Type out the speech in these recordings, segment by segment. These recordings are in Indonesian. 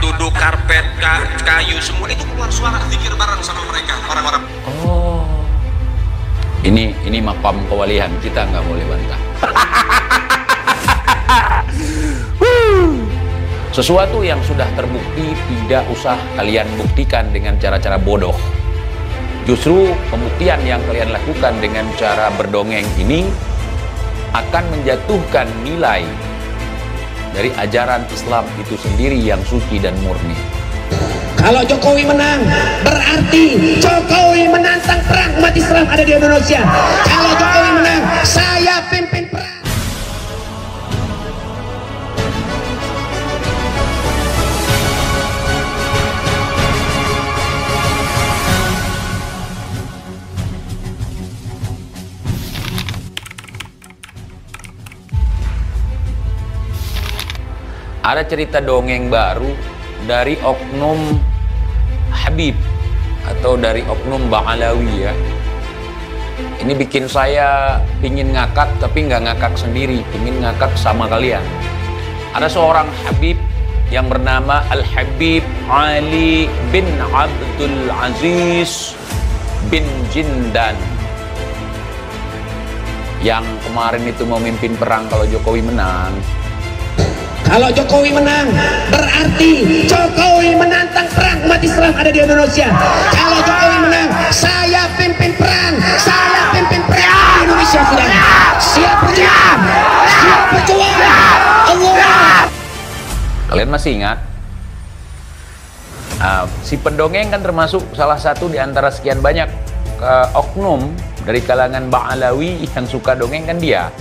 duduk, karpet, kayu, semua itu keluar suara zikir bareng sama mereka, orang-orang. Oh, ini maqam kewalian, kita nggak boleh bantah. Sesuatu yang sudah terbukti tidak usah kalian buktikan dengan cara-cara bodoh. Justru pembuktian yang kalian lakukan dengan cara berdongeng ini akan menjatuhkan nilai dari ajaran Islam itu sendiri yang suci dan murni. Kalau Jokowi menang, berarti Jokowi menantang perang umat Islam ada di Indonesia. Kalau Jokowi menang, saya pimpin perang. Ada cerita dongeng baru dari oknum Habib atau dari oknum Ba'alawi ya. Ini bikin saya pingin ngakak tapi nggak ngakak sendiri, pingin ngakak sama kalian. Ada seorang Habib yang bernama Al-Habib Ali bin Abdul Aziz bin Jindan yang kemarin itu mau memimpin perang kalau Jokowi menang. Kalau Jokowi menang, berarti Jokowi menantang perang umat Islam ada di Indonesia. Kalau Jokowi menang, saya pimpin perang. Saya pimpin perang di Indonesia sudah. Siap berjuang. Siap berjuang. Allah. Kalian masih ingat? Si pendongeng kan termasuk salah satu di antara sekian banyak oknum dari kalangan Ba'alawi yang suka dongeng kan dia.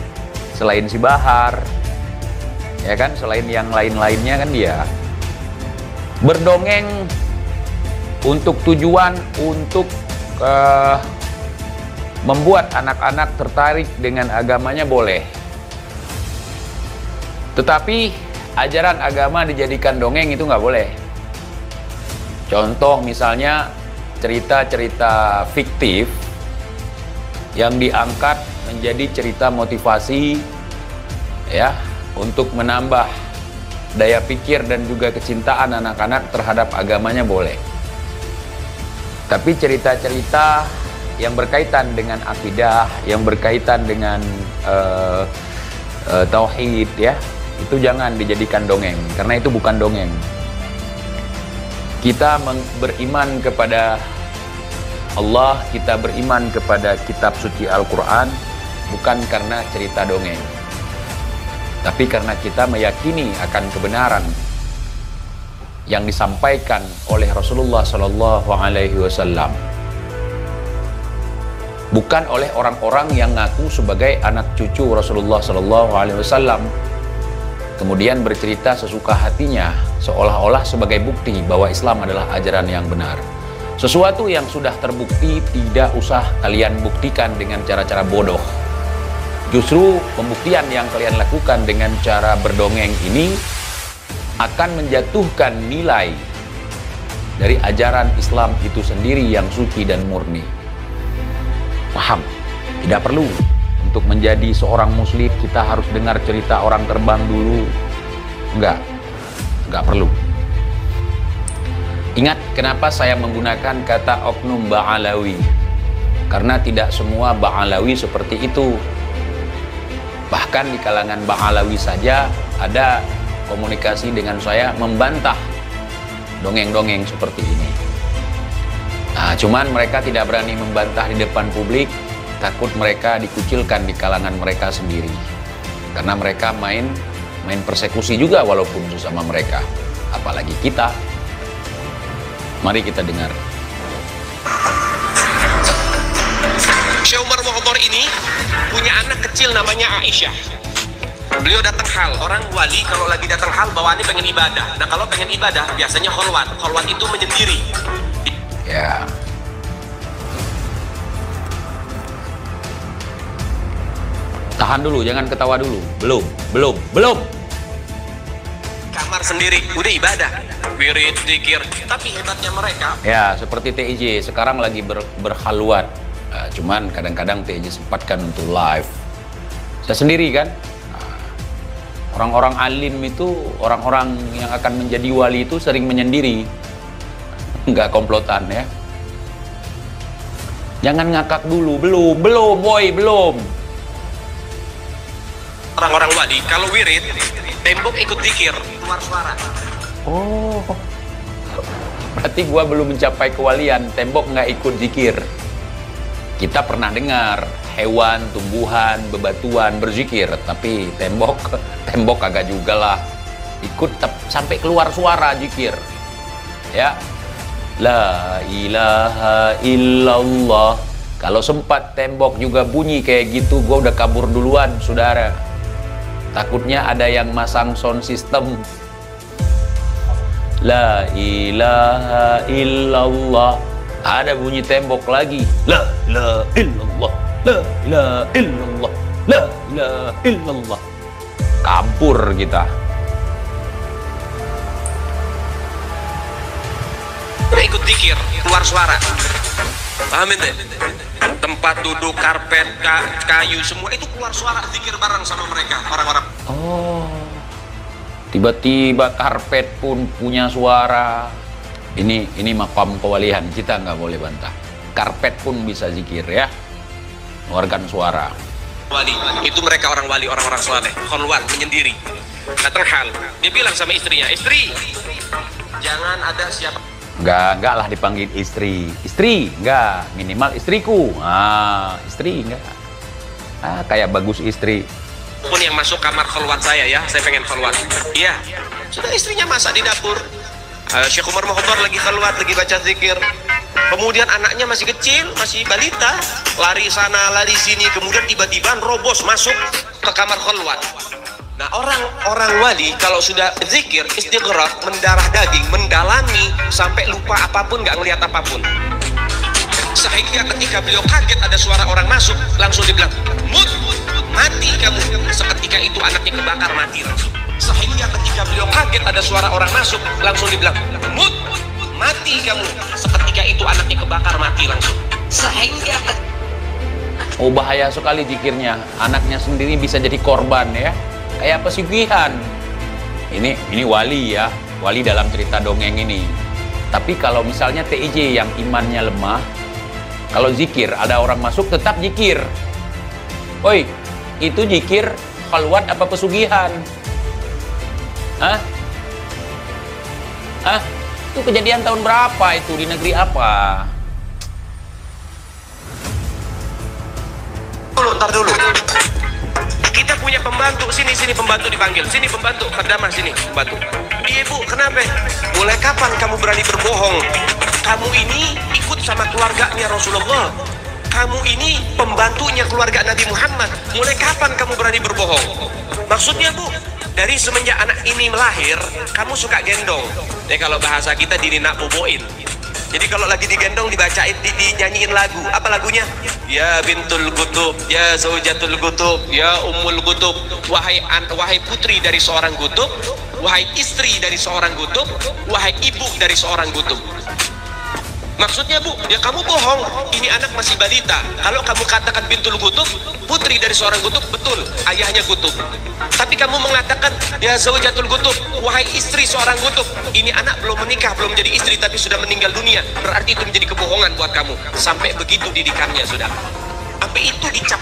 Selain si Bahar, ya kan, selain yang lain-lainnya kan dia berdongeng untuk tujuan untuk membuat anak-anak tertarik dengan agamanya boleh, tetapi ajaran agama dijadikan dongeng itu nggak boleh. Contoh misalnya cerita-cerita fiktif yang diangkat menjadi cerita motivasi ya, untuk menambah daya pikir dan juga kecintaan anak-anak terhadap agamanya boleh. Tapi cerita-cerita yang berkaitan dengan akidah, yang berkaitan dengan tauhid ya, itu jangan dijadikan dongeng, karena itu bukan dongeng. Kita beriman kepada Allah, kita beriman kepada kitab suci Al-Quran bukan karena cerita dongeng, tapi karena kita meyakini akan kebenaran yang disampaikan oleh Rasulullah Shallallahu Alaihi Wasallam, bukan oleh orang-orang yang ngaku sebagai anak cucu Rasulullah Shallallahu Alaihi Wasallam, kemudian bercerita sesuka hatinya seolah-olah sebagai bukti bahwa Islam adalah ajaran yang benar. Sesuatu yang sudah terbukti tidak usah kalian buktikan dengan cara-cara bodoh. Justru pembuktian yang kalian lakukan dengan cara berdongeng ini akan menjatuhkan nilai dari ajaran Islam itu sendiri yang suci dan murni. Paham? Tidak perlu untuk menjadi seorang muslim kita harus dengar cerita orang terbang dulu. Enggak perlu. Ingat kenapa saya menggunakan kata oknum Ba'alawi? Karena tidak semua Ba'alawi seperti itu. Bahkan di kalangan Ba'alawi saja ada komunikasi dengan saya membantah dongeng-dongeng seperti ini. Nah, cuman mereka tidak berani membantah di depan publik, takut mereka dikucilkan di kalangan mereka sendiri. Karena mereka main persekusi juga walaupun sesama mereka. Apalagi kita. Mari kita dengar. Syekh Umar Mukhtar ini punya anak kecil namanya Aisyah. Beliau datang hal, orang wali kalau lagi datang hal bawaannya pengen ibadah. Nah kalau pengen ibadah biasanya kholwat itu menyendiri. Ya. Tahan dulu, jangan ketawa dulu. Belum. Kamar sendiri, udah ibadah, wirid, zikir. Tapi hebatnya mereka. Ya, seperti TIJ sekarang lagi berkhalwat. Cuman kadang-kadang TIJ sempatkan untuk live. Saya sendiri kan. Orang-orang alim itu, orang-orang yang akan menjadi wali itu sering menyendiri. Nggak komplotan ya. Jangan ngakak dulu, belum, boy, belum. Orang-orang wali kalau wirid, tembok ikut zikir, keluar suara. Oh, berarti gua belum mencapai kewalian, tembok nggak ikut zikir. Kita pernah dengar hewan, tumbuhan, bebatuan berzikir, tapi tembok kagak juga lah. Ikut sampai keluar suara zikir. Ya. La ilaha illallah. Kalau sempat tembok juga bunyi kayak gitu, gua udah kabur duluan, saudara. Takutnya ada yang masang sound system. La ilaha illallah. Ada bunyi tembok lagi. La ilaha illallah. La ilaha illallah. La ilaha illallah. Kabur kita. Ikut zikir, keluar suara. Pahamin deh? Tempat duduk, karpet, kayu, semua itu keluar suara, zikir bareng sama mereka, orang-orang. Oh, tiba-tiba karpet pun punya suara. Ini maqam kewalian, kita nggak boleh bantah. Karpet pun bisa zikir ya, mengeluarkan suara. Wali, itu mereka orang wali, orang-orang soleh, kholwat, menyendiri. Datang hal, dia bilang sama istrinya, istri, jangan ada siapa. Enggak lah dipanggil istri, enggak, minimal istriku. Istri enggak. Kayak bagus istri. Pun yang masuk kamar kholwat saya ya, saya pengen kholwat. Iya, sudah istrinya masak di dapur. Syekh Umar Mukhtar lagi kholwat, lagi baca zikir. Kemudian anaknya masih kecil, masih balita, lari sana, lari sini. Kemudian tiba-tiba robos masuk ke kamar kholwat. Nah, orang-orang wali kalau sudah zikir, istighraq, mendarah daging, mendalami sampai lupa apapun, nggak ngelihat apapun. Sehingga ketika beliau kaget ada suara orang masuk, langsung dibilang, "Mut, mati kamu." Seketika itu anaknya kebakar, mati langsung. Sehingga ketika beliau kaget ada suara orang masuk, langsung dibilang, "Mut, mati kamu." Seketika itu anaknya kebakar, mati langsung. Sehingga bahaya sekali zikirnya. Anaknya sendiri bisa jadi korban ya. Kayak pesugihan. Ini wali ya, wali dalam cerita dongeng ini. Tapi kalau misalnya TIJ yang imannya lemah, kalau zikir ada orang masuk tetap zikir. Woi, itu zikir khalwat apa pesugihan? Hah? Itu kejadian tahun berapa itu, di negeri apa? Ntar dulu. Kita punya pembantu, sini pembantu dipanggil, sini pembantu, Kardamah sini pembantu. Ibu, kenapa? Mulai kapan kamu berani berbohong? Kamu ini ikut sama keluarganya Rasulullah. Kamu ini pembantunya keluarga Nabi Muhammad. Mulai kapan kamu berani berbohong? Maksudnya Bu, dari semenjak anak ini melahir, kamu suka gendong. Ya kalau bahasa kita dirinak boboin. Jadi kalau lagi digendong dibacain, dinyanyiin lagu. Apa lagunya? Ya bintul kutub, ya zaujatul kutub, ya ummul kutub. Wahai putri dari seorang kutub, wahai istri dari seorang kutub, wahai ibu dari seorang kutub. Maksudnya Bu, ya kamu bohong, ini anak masih balita. Kalau kamu katakan bintul kutub, putri dari seorang kutub, betul, ayahnya kutub. Tapi kamu mengatakan, ya zaujatul kutub, wahai istri seorang kutub, ini anak belum menikah, belum jadi istri, tapi sudah meninggal dunia. Berarti itu menjadi kebohongan buat kamu. Sampai begitu didikannya sudah. Sampai itu dicap.